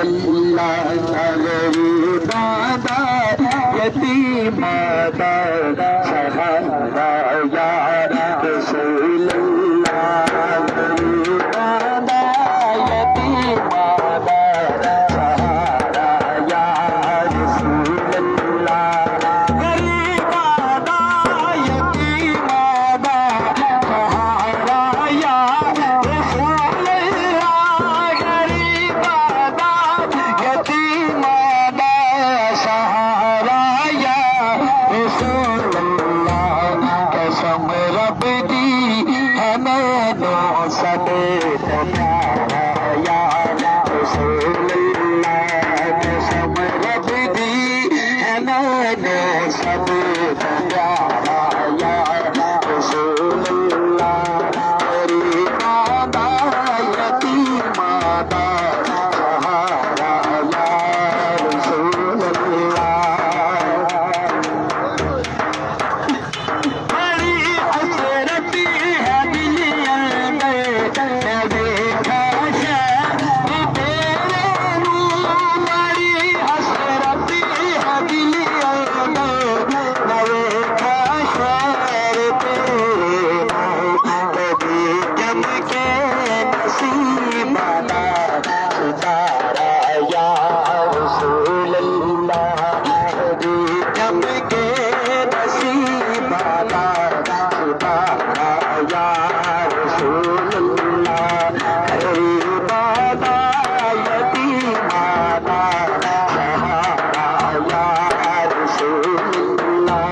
अल्लाह गरीबादा यतीमादा सहारा या रसूल अल्लाह गरीबादा यतीमादा सहारा या रसूल अल्लाह गरीबादा यतीमादा सहारा या रसूल अल्लाह गरीबादा यतीमादा सहारा या रसूल अल्लाह कसम रब दी है मैनू सदे प्यारा या रसूल अल्लाह कसम रब दी है मैनू सदे प्यारा या रसूल अल्लाह गरीबादा यतीमादा सहारा या रसूल अल्लाह बड़ी हसरती है दिल अंदर मैं देखा शहर तेरे मुँह बड़ी हसरती है दिल अंदर मैं देखा शहर तेरे मुँह कभी जम के नसीबाना उतारा या रसूल अल्लाह कभी जम के नसीबाना उतारा या रसूल अल्लाह गरीबादा यतीमादा सहारा या रसूल अल्लाह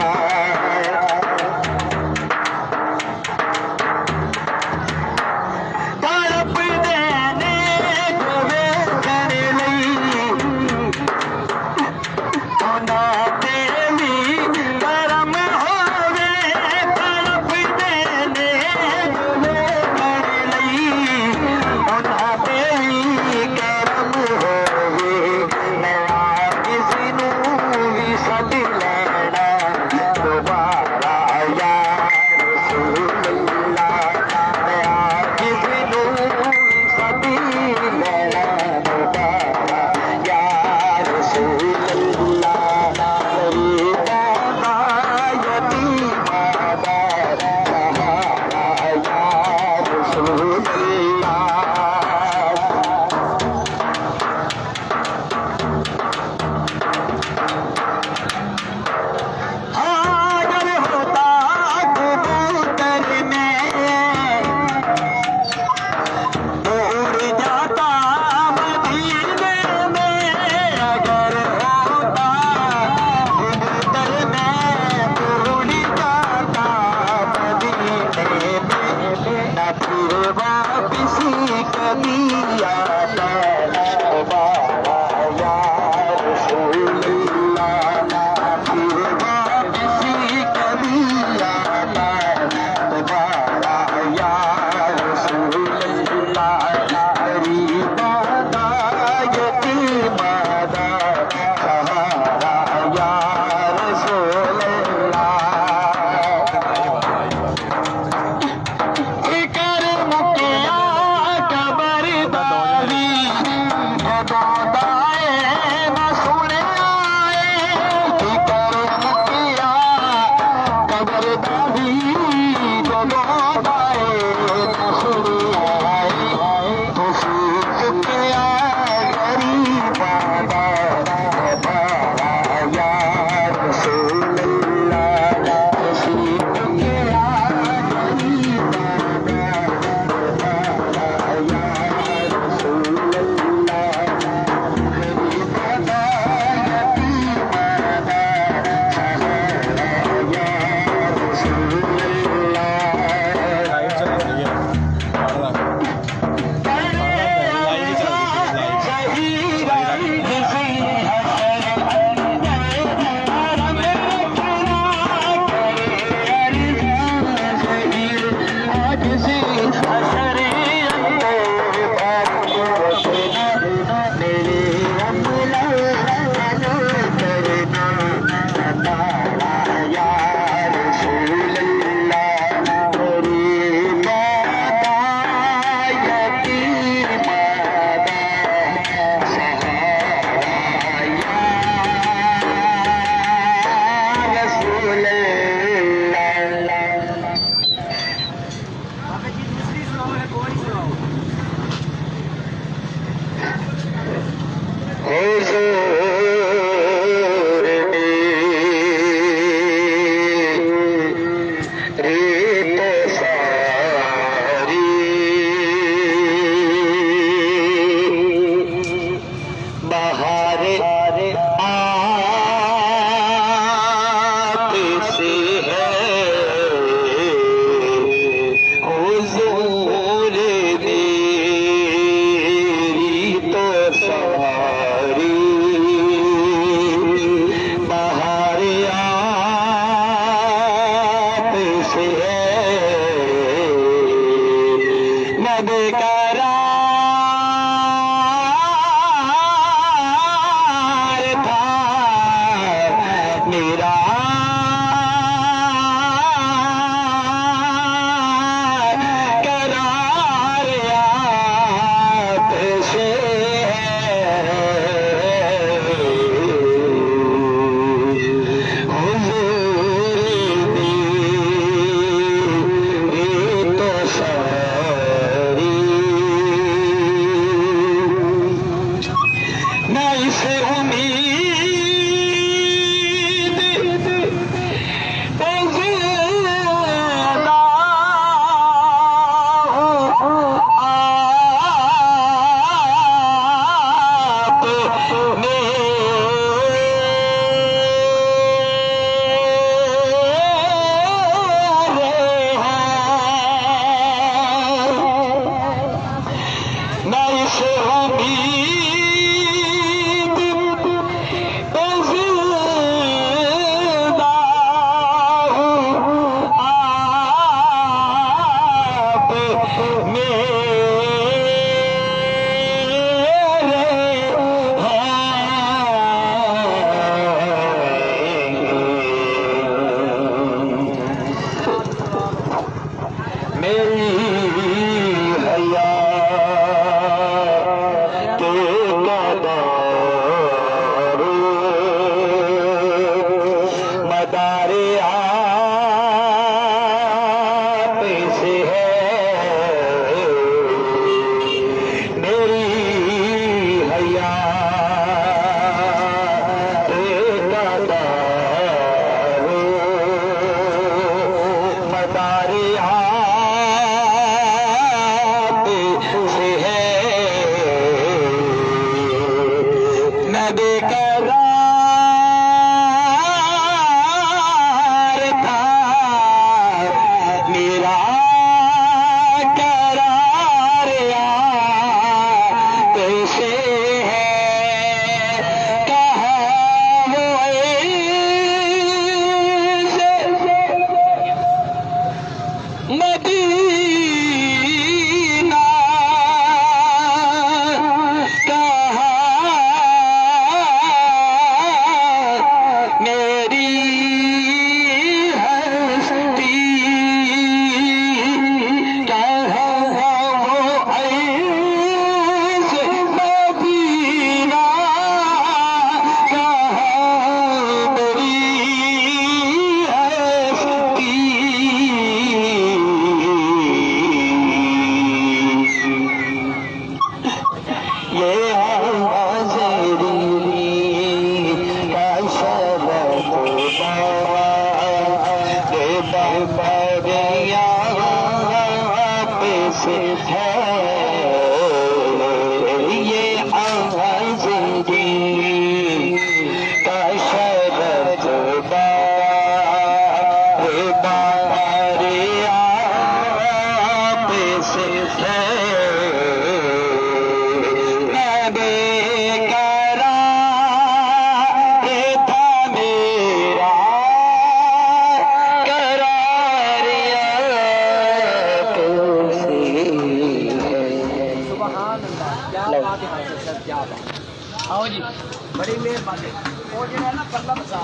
तड़प देने को वे कर लई से उम्मीद पे जिंदा हूँ, आप मेरी हया के मदारे आप से है मेरी हया के मदारे बेकरार था मेरा करार कैसे है कहाँ वो मदीना आओ जी बड़ी मेहरबानी। वो जो है ना पल्ला बसा